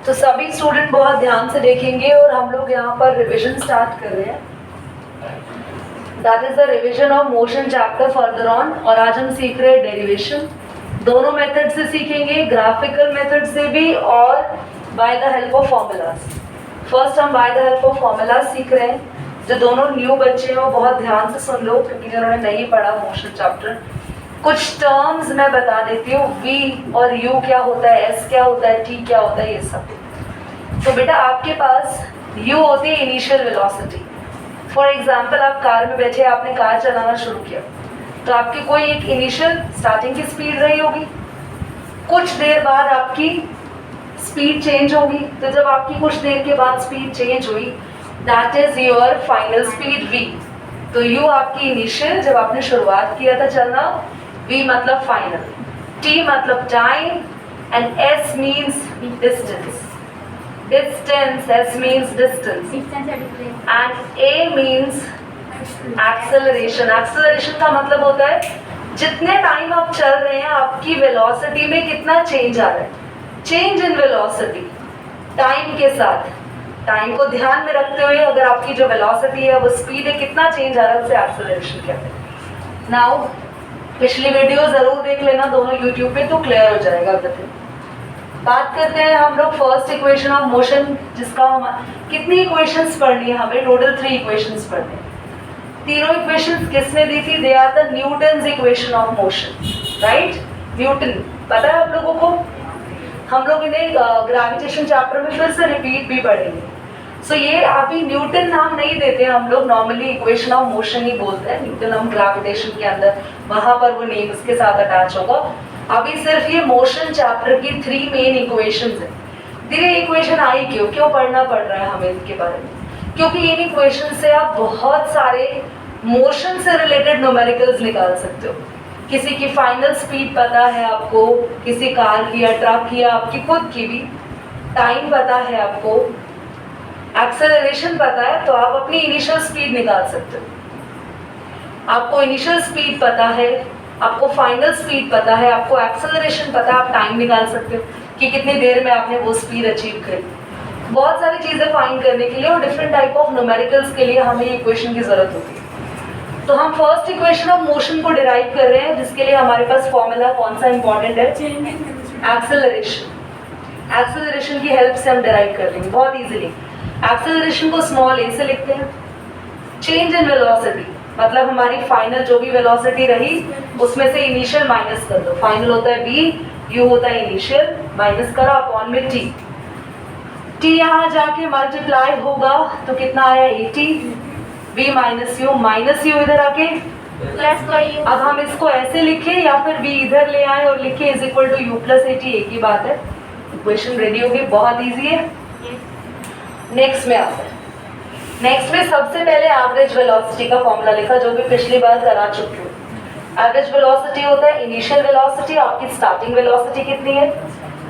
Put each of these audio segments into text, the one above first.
तो सभी स्टूडेंट बहुत ध्यान से देखेंगे और हम लोग यहाँ पर रिविजन स्टार्ट कर रहे हैं। That is the revision of motion chapter further on. और आज हम सीख रहे हैं डेरिवेशन। दोनों मेथड से सीखेंगे, ग्राफिकल मेथड से भी और by the help of formulas. First हम by the help of formulas सीख रहे हैं। जो दोनों न्यू बच्चे हैं वो बहुत ध्यान से सुन लो, क्योंकि जिन्होंने नहीं पढ़ा मोशन चैप्टर, कुछ टर्म्स मैं बता देती हूँ। V और U क्या होता है, S क्या होता है, T क्या होता है, ये सब। तो बेटा आपके पास U होती है इनिशियल वेलोसिटी। फॉर एग्जाम्पल आप कार में बैठे, आपने कार चलाना शुरू किया, तो आपकी कोई एक इनिशियल स्टार्टिंग की स्पीड रही होगी। कुछ देर बाद आपकी स्पीड चेंज होगी। तो जब आपकी कुछ देर के बाद स्पीड चेंज हुई, that is your final speed V। तो U आपकी इनिशियल, जब आपने शुरुआत किया था चलना, V मतलब फाइनल, T मतलब time, and S means distance. Distance, S means distance, and A means acceleration. Acceleration का मतलब होता है जितने टाइम आप चल रहे हैं आपकी वेलोसिटी में कितना चेंज आ रहा है। चेंज इन वेलोसिटी टाइम के साथ, टाइम को ध्यान में रखते हुए अगर आपकी जो वेलोसिटी है वो स्पीड है, कितना चेंज आ रहा है, उसे एक्सेलरेशन कहते हैं। नाउ पिछली वीडियो जरूर देख लेना दोनों यूट्यूब पे, तो क्लियर हो जाएगा। बात करते हैं हम लोग फर्स्ट इक्वेशन ऑफ मोशन, जिसका हम कितनी इक्वेशंस पढ़नी है हमें, टोटल 3 इक्वेशंस पढ़ने। तीनों इक्वेशंस किसने दी थी? They are the Newton's equation of motion, right. Newton पता है आप लोगों को? हम लोग इन्हें ग्रेविटेशन चैप्टर में फिर से रिपीट भी पढ़ेंगे। सो ये अभी न्यूटन नाम नहीं देते हम लोग, नॉर्मली इक्वेशन ऑफ मोशन ही बोलते हैं। न्यूटन हम ग्रेविटेशन के अंदर, वहां पर वो नेम उसके साथ अटैच होगा। अभी सिर्फ ये मोशन चैप्टर की 3 मेन इक्वेशंस है। धीरे इक्वेशन आई क्यों पढ़ना पड़ रहा है हमें इनके बारे में? क्योंकि इन इक्वेशन से आप बहुत सारे मोशन से रिलेटेड न्यूमेरिकल्स निकाल सकते हो। किसी की फाइनल स्पीड पता है आपको, किसी कार की या ट्रक की या आपकी खुद की भी, टाइम पता है आपको, एक्सेलरेशन पता है, तो आप अपनी इनिशियल स्पीड निकाल सकते हो। आपको इनिशियल स्पीड पता है, आपको फाइनल स्पीड पता है, आपको एक्सेलरेशन पता है, आप टाइम निकाल सकते हो कि कितनी देर में आपने वो स्पीड अचीव करी। बहुत सारी चीज़ें फाइंड करने के लिए और डिफरेंट टाइप ऑफ न्यूमेरिकल्स के लिए हमें इक्वेशन की जरूरत होती है। तो हम फर्स्ट इक्वेशन ऑफ मोशन को डिराइव कर रहे हैं, जिसके लिए हमारे पास फॉर्मूला कौन सा इंपॉर्टेंट है? एक्सेलरेशन। एक्सेलरेशन की हेल्प से हम डिराइव कर लेंगे बहुत इजीली। एक्सेलरेशन को स्मॉल a से लिखते हैं। चेंज इन वेलोसिटी मतलब हमारी फाइनल जो भी वेलोसिटी रही उसमें से इनिशियल माइनस कर दो। फाइनल होता है v, u होता है इनिशियल, माइनस करो अपॉन में t। t यहाँ जाके मल्टीप्लाई होगा तो कितना आया 80, v माइनस u इधर आके प्लस u। अब हम इसको ऐसे लिखे या फिर v इधर ले आए और लिखे is equal to u plus 80, एक ही बात है। इक्वेशन रेडी होगी, बहुत ईजी है। नेक्स्ट में आता है, नेक्स्ट में सबसे पहले एवरेज वेलोसिटी का फॉर्मूला लिखा, जो भी पिछली बार करा चुकी हूँ। एवरेज वेलोसिटी होता है इनिशियल वेलोसिटी, आपकी स्टार्टिंग वेलोसिटी कितनी है,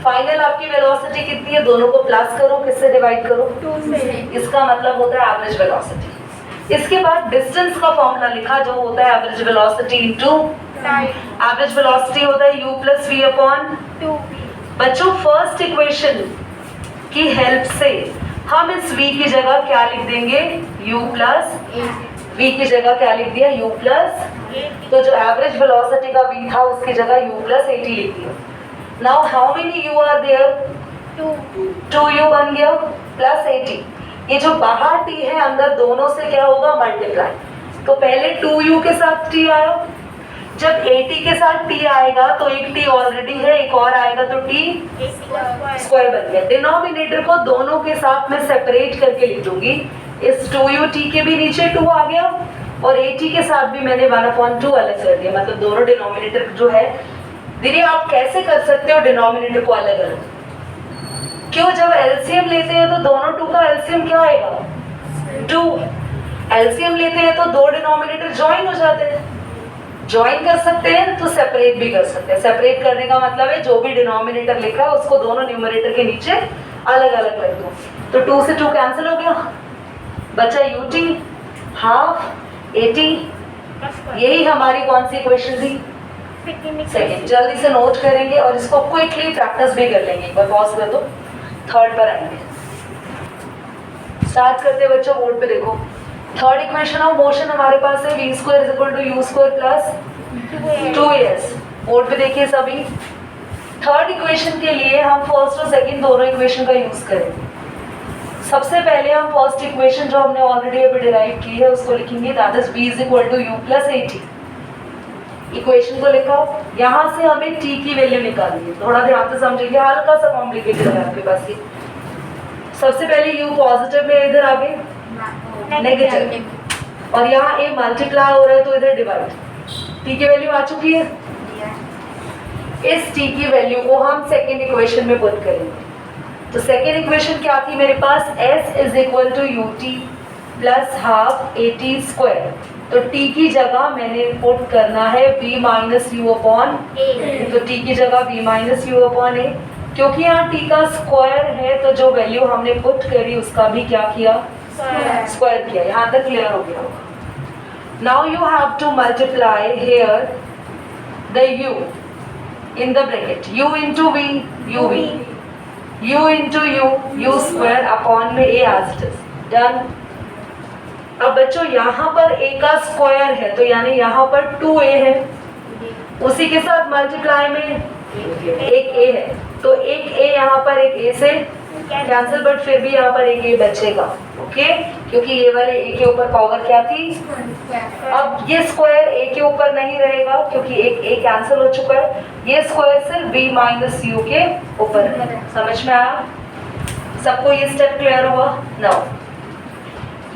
फाइनल आपकी वेलोसिटी कितनी है, दोनों को प्लस करो, किससे डिवाइड करो? 2 से। इसका मतलब होता है एवरेज वेलोसिटी। इसके बाद डिस्टेंस का फॉर्मूला लिखा, जो होता है average velocity into time. Average velocity होता है u plus v upon 2v। बच्चों फर्स्ट इक्वेशन की हेल्प से हम इस v की जगह क्या लिख देंगे? u प्लस v की जगह क्या लिख दिया? u plus. तो जो एवरेज वेलोसिटी का v था उसकी जगह u प्लस 80 लिख दिया। Now how many u are there? 2u बन गया प्लस 80। ये जो बाहर t है अंदर दोनों से क्या होगा? मल्टीप्लाई। तो पहले 2u के साथ t आया, जब 80 के साथ t आएगा तो एक t ऑलरेडी है, एक और आएगा तो t स्क्वायर बन गया। डिनोमिनेटर को दोनों के साथ मैं सेपरेट करके लिख दूंगी। इस 2ut के भी नीचे 2 आ गया और 80 के साथ भी मैंने 1/2 अलग कर दिया, मतलब दोनों डिनोमिनेटर जो है। दीदी आप कैसे कर सकते हो डिनोमिनेटर को अलग अलग? क्यों? जब एलसीएम लेते हैं तो दोनों 2 का एलसीएम क्या आएगा? 2। एलसीएम लेते हैं तो 2 डिनोमिनेटर ज्वाइन हो जाते हैं। ज्वाइन कर सकते हैं तो सेपरेट भी कर सकते हैं। सेपरेट करने का मतलब है जो भी डिनोमिनेटर लिखा है उसको दोनों न्यूमरेटर के नीचे अलग अलग कर दो। तो 2 से 2 कैंसिल हो गया, बचा ut हाफ 80। यही हमारी कौन सी इक्वेशन थी? सेकेंड। जल्दी से नोट करेंगे और इसको क्विकली प्रैक्टिस भी कर लेंगे। एक बार पॉज कर दो। थर्ड पर आएंगे। स्टार्ट करते हैं बच्चों, बोर्ड पे देखो। थर्ड इक्वेशन ऑफ मोशन हमारे पास है v square is equal to u square plus 2as। Board पे देखिए सभी। थर्ड इक्वेशन के लिए हम फर्स्ट और सेकंड दोनों इक्वेशन का यूज करेंगे। सबसे पहले हम फर्स्ट इक्वेशन जो हमने ऑलरेडी अभी डिराइव की है उसको लिखेंगे, that is v is equal to u plus 80। Equation को लिखो। यहाँ से हमें t की वैल्यू निकालनी है, थोड़ा ध्यान से समझिए, हल्का सा कॉम्प्लिकेटेड है आपके पास ये। सबसे पहले u पॉजिटिव में, इधर आगे नेगेटिव, और यहाँ a मल्टीप्लाई हो रहा है तो इधर डिवाइड। t की वैल्यू आ चुकी है। इस t की वैल्यू को हम सेकेंड इक्वेशन में पुट करेंगे। तो सेकेंड इक्वेशन क्या थी मेरे पास, s is equal to u t plus half a t square. तो t की जगह मैंने पुट करना है v minus u upon a. तो t की जगह v minus u upon a, क्योंकि यहाँ t का स्क्वायर है तो जो वैल्यू हमने पुट करी उसका भी क्या किया, स्क्वायर किया। यहाँ तक क्लियर हो गया होगा। Now you have to multiply here the u in the bracket, u into v, uv, u into u square upon में a as it is, done। अब बच्चों यहाँ पर a का स्क्वायर है तो यानी यहाँ पर 2a है, उसी के साथ मल्टीप्लाई में एक a है, तो एक a यहाँ पर एक a से कैंसिल, बट फिर भी यहाँ पर एक a बचेगा, ओके, क्योंकि ये वाले a के ऊपर पावर क्या थी। अब ये स्क्वायर a के ऊपर नहीं रहेगा क्योंकि एक a कैंसिल हो चुका है, ये स्क्वायर सिर्फ v माइनस यू के ऊपर है। समझ में आया सबको, ये स्टेप क्लियर हुआ। नाउ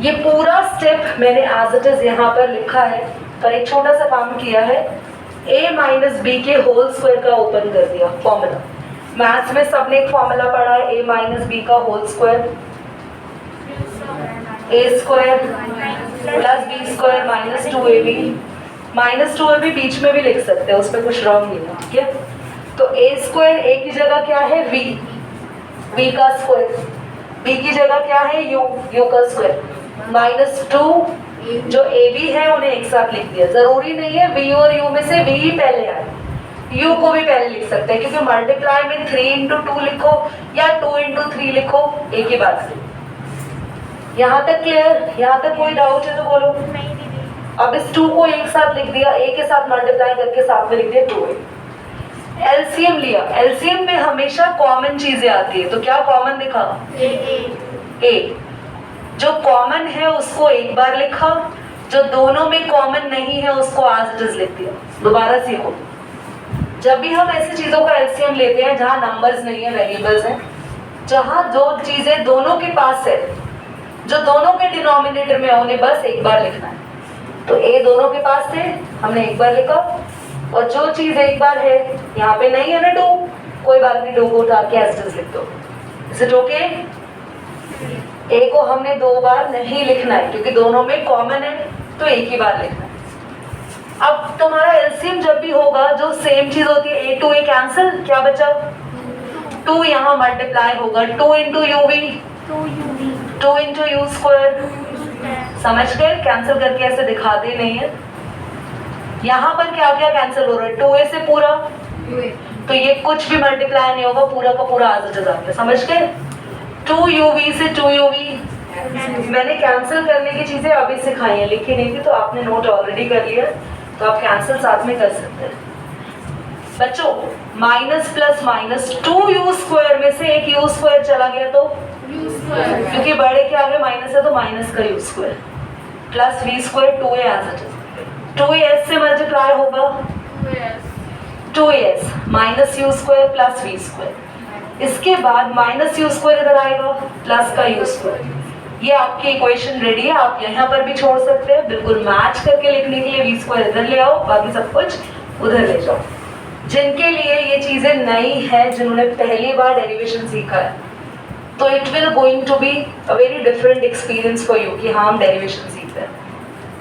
ये पूरा स्टेप मैंने एज इट इज यहाँ पर लिखा है, पर एक छोटा सा काम किया है, a माइनस बी के होल स्क्वायर का ओपन कर दिया फॉर्मूला। मैथ्स में सबने एक फॉर्मूला पढ़ा है, a माइनस बी का whole square, a square plus b square minus 2ab। Minus 2ab बीच में भी लिख सकते हैं, उसमें कुछ रॉन्ग नहीं है, ठीक है। तो a स्क्वायर a की जगह क्या है, v का स्क्वायर, b की जगह क्या है, u का स्क्वायर, माइनस 2 जो ab है उन्हें एक साथ लिख दिया। जरूरी नहीं है v और u में से v ही पहले आए, u को भी पहले लिख सकते हैं, क्योंकि मल्टीप्लाई में 3 इंटू 2 लिखो या 2 इंटू 3 लिखो, एक ही बात है। यहाँ तक क्लियर, यहाँ तक कोई डाउट है तो बोलो। अब इस 2 को एक साथ लिख दिया, a के साथ मल्टीप्लाई करके साथ में लिख दिया 2a। एलसीएम लिया, एलसीएम में हमेशा कॉमन चीजें आती है, तो क्या कॉमन दिखा, a। जो कॉमन है उसको एक बार लिखा, जो दोनों में कॉमन नहीं है उसको एज इट इज लिख दिया। दोबारा सीखो, जब भी हम ऐसी चीजों का एलसीएम लेते हैं जहां नंबर्स नहीं है, वेरिएबल्स हैं, जहां जो चीजें दोनों के पास है, जो दोनों के डिनोमिनेटर में है, उन्हें बस एक बार लिखना है। तो ए दोनों के पास थे, हमने एक बार लिखा, और जो चीज एक बार है यहाँ पे नहीं है ना 2, कोई बात नहीं, 2 को उठा के एज इट इज लिख दो। Is it okay? ए को हमने 2 बार नहीं लिखना है क्योंकि दोनों में कॉमन है, तो एक ही बार लिखना है। अब तुम्हारा एलसीएम जब भी होगा, जो सेम चीज होती है, a टू a कैंसिल, क्या बचा, 2 यहाँ मल्टीप्लाई होगा, 2 into u v, 2 into u square. समझ गए? कैंसिल करके ऐसे दिखाते नहीं है। यहाँ पर क्या क्या कैंसिल हो रहा है, 2a से पूरा, तो ये कुछ भी मल्टीप्लाई नहीं होगा, पूरा का पूरा आ जाता है। समझ गए? 2uv से 2uv। मैंने कैंसिल करने की चीजें अभी सिखाई है, लिखी नहीं थी, तो आपने नोट ऑलरेडी कर लिया, तो आप कैंसिल साथ में कर सकते हैं। बच्चों minus plus minus, 2u square में से एक u स्क्वायर चला गया तो क्योंकि बड़े के आगे माइनस है तो माइनस का u square plus v square 2a as it is. 2s से मल्टीप्लाई होगा 2s minus u square plus v square. इसके बाद माइनस u स्क्वायर इधर आएगा प्लस का u स्क्वायर। ये आपकी इक्वेशन रेडी है, आप यहाँ पर भी छोड़ सकते हैं, बिल्कुल मैच करके लिखने के लिए v स्क्वायर इधर ले आओ, बाकी सब कुछ उधर ले जाओ। जिनके लिए ये चीजें नई है, जिन्होंने पहली बार डेरिवेशन सीखा है, तो it will going to be a very different experience for you कि हाँ हम डेरिवेशन सीखते हैं।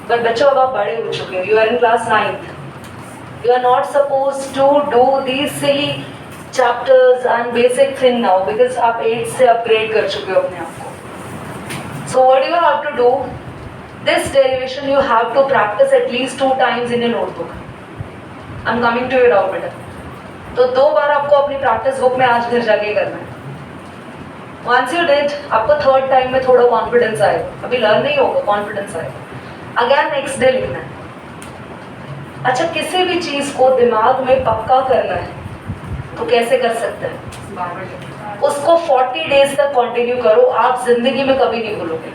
बट बच्चों अब आप बड़े हो चुके हो, you are in class 9th, you are not suppose to do these silly chapters and basic thing now, because आप 8 से अपग्रेड कर चुके हो अपने आप को। So what you have to do, this derivation you have to practice at least 2 times in a notebook. I'm coming to it out बेटा। तो 2 बार आपको अपनी प्रैक्टिस बुक में आज घर जाके करना है। वंस यू डिड, आपको थर्ड टाइम में थोड़ा कॉन्फिडेंस आएगा, अभी लर्न नहीं होगा, कॉन्फिडेंस आएगा। अगेन नेक्स्ट डे लिखना है। अच्छा, किसी भी चीज को दिमाग में पक्का करना है तो कैसे कर सकते हैं? उसको 40 डेज तक कंटिन्यू करो, आप जिंदगी में कभी नहीं भूलोगे।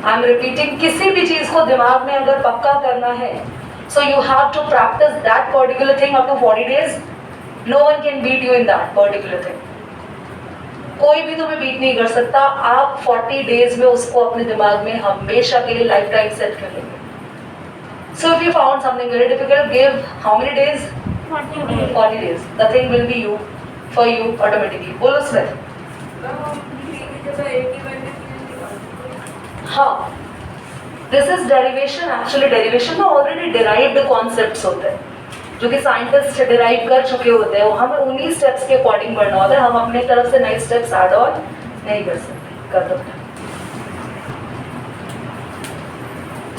आई एम रिपीटिंग, किसी भी चीज को दिमाग में अगर पक्का करना है, so you have to practice that particular thing up to 40 days. No one can beat you in that particular thing. कोई भी तुम्हें बीट नहीं कर सकता। आप 40 डेज में उसको अपने दिमाग में हमेशा के लिए लाइफ टाइम सेट कर लेंगे। So if you found something very difficult, give how many days? 40 days. The thing will be you, for you automatically. बोलो स्मिथ। हाँ, this is derivation. Actually derivation में ऑलरेडी डिराइव्ड कॉन्सेप्ट्स होते हैं जो कि scientist derive कर चुके होते हैं। हमें उन्हीं स्टेप्स के अकॉर्डिंग बढ़ना होता है। हम अपने तरफ से नए स्टेप्स ऐड ऑन नहीं कर सकते, कर सकते।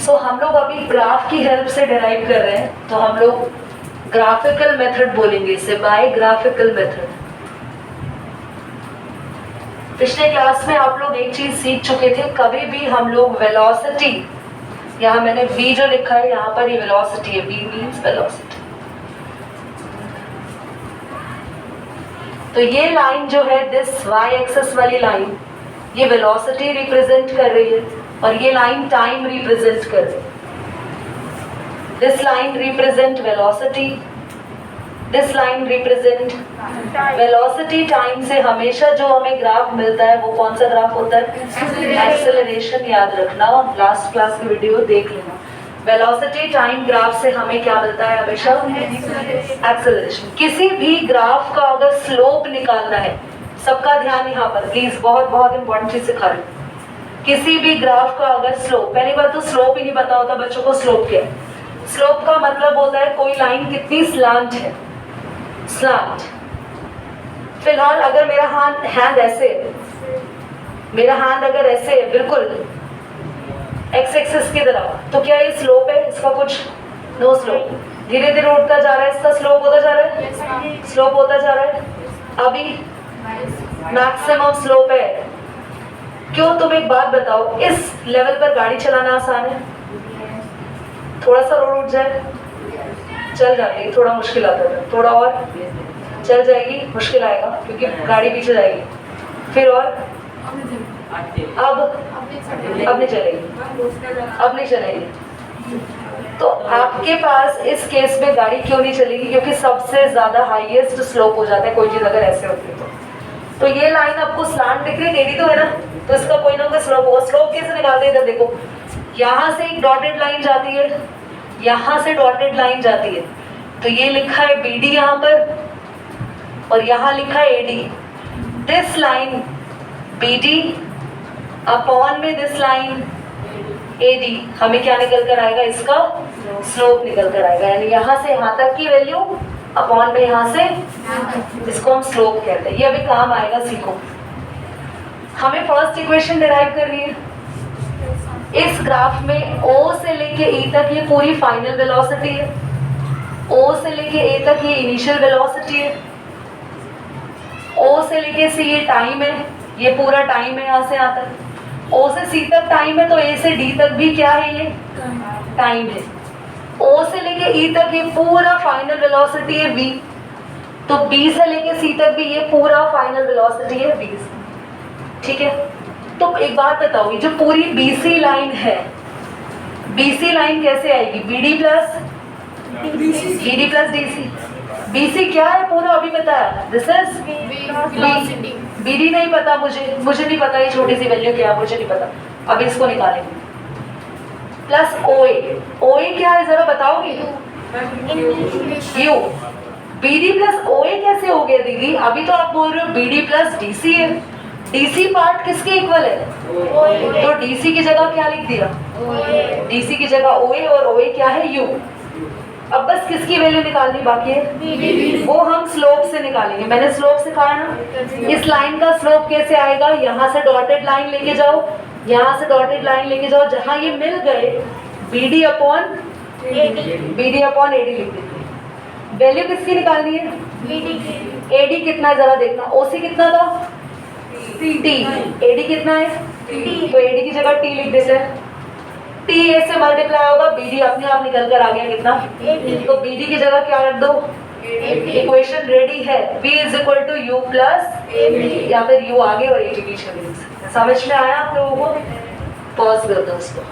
सो हम लोग अभी ग्राफ की हेल्प से डिराइव कर रहे हैं, तो हम लोग ग्राफिकल मेथड बोलेंगे इसे, बाय ग्राफिकल मेथड। पिछले क्लास में आप लोग एक चीज सीख चुके थे, कभी भी हम लोग वेलोसिटी, यहाँ मैंने v जो लिखा है यहाँ पर ये वेलोसिटी है, v मींस वेलोसिटी। तो ये लाइन जो है, दिस y एक्सिस वाली लाइन, ये वेलोसिटी रिप्रेजेंट कर रही है और ये लाइन टाइम रिप्रेजेंट कर रही है। This line represent velocity. This line represent velocity. Time से हमेशा जो हमें ग्राफ मिलता है वो कौन सा ग्राफ होता है? एक्सेलरेशन। याद रखना, लास्ट क्लास की वीडियो देख लेना। वेलोसिटी टाइम ग्राफ से हमें क्या मिलता है हमेशा? एक्सेलरेशन। किसी भी ग्राफ का अगर स्लोप निकालना है, सबका ध्यान यहाँ पर प्लीज, बहुत बहुत इंपॉर्टेंट चीज सिखा रही हूँ। किसी भी ग्राफ का अगर स्लोप, पहली बात तो स्लोप ही नहीं पता होता बच्चों को। स्लोप क्या है? स्लोप का मतलब होता है कोई लाइन कितनी स्लांट है, स्लांट। फिलहाल अगर मेरा हैंड ऐसे, मेरा हैंड अगर ऐसे है बिल्कुल एक्स एक्सिस की तरह, तो क्या ये स्लोप है? इसका कुछ नो स्लोप। धीरे धीरे उठता जा रहा है, इसका स्लोप होता जा रहा है, स्लोप होता जा रहा है। अभी मैक्सिमम स्लोप है। क्यों? तुम एक बात बताओ, इस लेवल पर गाड़ी चलाना आसान है? थोड़ा सा रोड उठ जाए चल जाएगी, थोड़ा मुश्किल आता है, थोड़ा और चल जाएगी, मुश्किल आएगा क्योंकि गाड़ी पीछे जाएगी, फिर और अब नहीं चलेगी, अब नहीं चलेगी। तो आपके पास इस केस में गाड़ी क्यों नहीं चलेगी? क्योंकि सबसे ज्यादा हाईएस्ट स्लोप हो जाता है कोई चीज अगर ऐसे होती है तो ये लाइन आपको स्लांट दिख रही है, टेढ़ी तो है ना, तो इसका कोई ना कोई स्लोप होगा। स्लोप कैसे निकालते हैं? इधर देखो, यहाँ से एक डॉटेड लाइन जाती है, यहाँ से डॉटेड लाइन जाती है, तो ये लिखा है BD यहाँ पर और यहाँ लिखा है AD। This line BD upon में दिस लाइन AD, हमें क्या निकल कर आएगा? इसका स्लोप निकल कर आएगा। यानी यहाँ से यहाँ तक की वैल्यू अपॉन में यहाँ से, इसको हम स्लोप कहते हैं। ये अभी काम आएगा, सीखो। हमें फर्स्ट इक्वेशन डिराइव करनी है। इस ग्राफ में O से लेके E तक ये पूरी फाइनल वेलोसिटी है, O से लेके A तक ये इनिशियल वेलोसिटी है, O से लेके C ये टाइम है, ये पूरा टाइम है यहाँ से यहाँ तक। O से C तक टाइम है, तो A से D तक भी क्या है? ये टाइम है। O से लेके E तक ये पूरा फाइनल वेलोसिटी है V, तो B से लेके C तक भी ये पूरा फाइनल वेलोसिटी है V। ठीक है, तो एक बात बताओ, ये जो पूरी BC लाइन है, BC लाइन कैसे आएगी? BD plus DC। BC क्या है पूरा अभी बताया? दिस इज BD नहीं पता मुझे नहीं पता ये छोटी सी वैल्यू क्या है, मुझे नहीं पता, अभी इसको निकालेंगे। प्लस OA क्या है जरा बताओगे? U। BD प्लस OA कैसे हो गया दीदी? अभी तो आप बोल रहे हो BD प्लस DC है। DC पार्ट किसके इक्वल है? तो DC की जगह क्या लिख दिया? DC की जगह OA और OA क्या है? U। अब बस किसकी वैल्यू निकालनी बाकी है? वो हम स्लोप से निकालेंगे। मैंने स्लोप सिखाया ना। इस लाइन का स्लोप कैसे आएगा? यहाँ से डॉटेड लाइन लेके जाओ, यहाँ से डॉटेड लाइन लेके जाओ, जहाँ ये मिल गए BD अपॉन AD लिख देते। वैल्यू किसकी निकालनी है? एडी कितना है जरा देखना, ओसी कितना था? टी। एडी कितना है? तो एडी की जगह टी लिख देते हैं। टी ए से मल्टीप्लाई होगा, बीडी अपने आप निकल कर आ गया कितना? तो बीडी की जगह क्या रख दो? इक्वेशन रेडी है, B is equal to u plus या फिर यू आगे और ए के बीच में। समझ में आया आप लोगों को? पॉज कर दो उसको।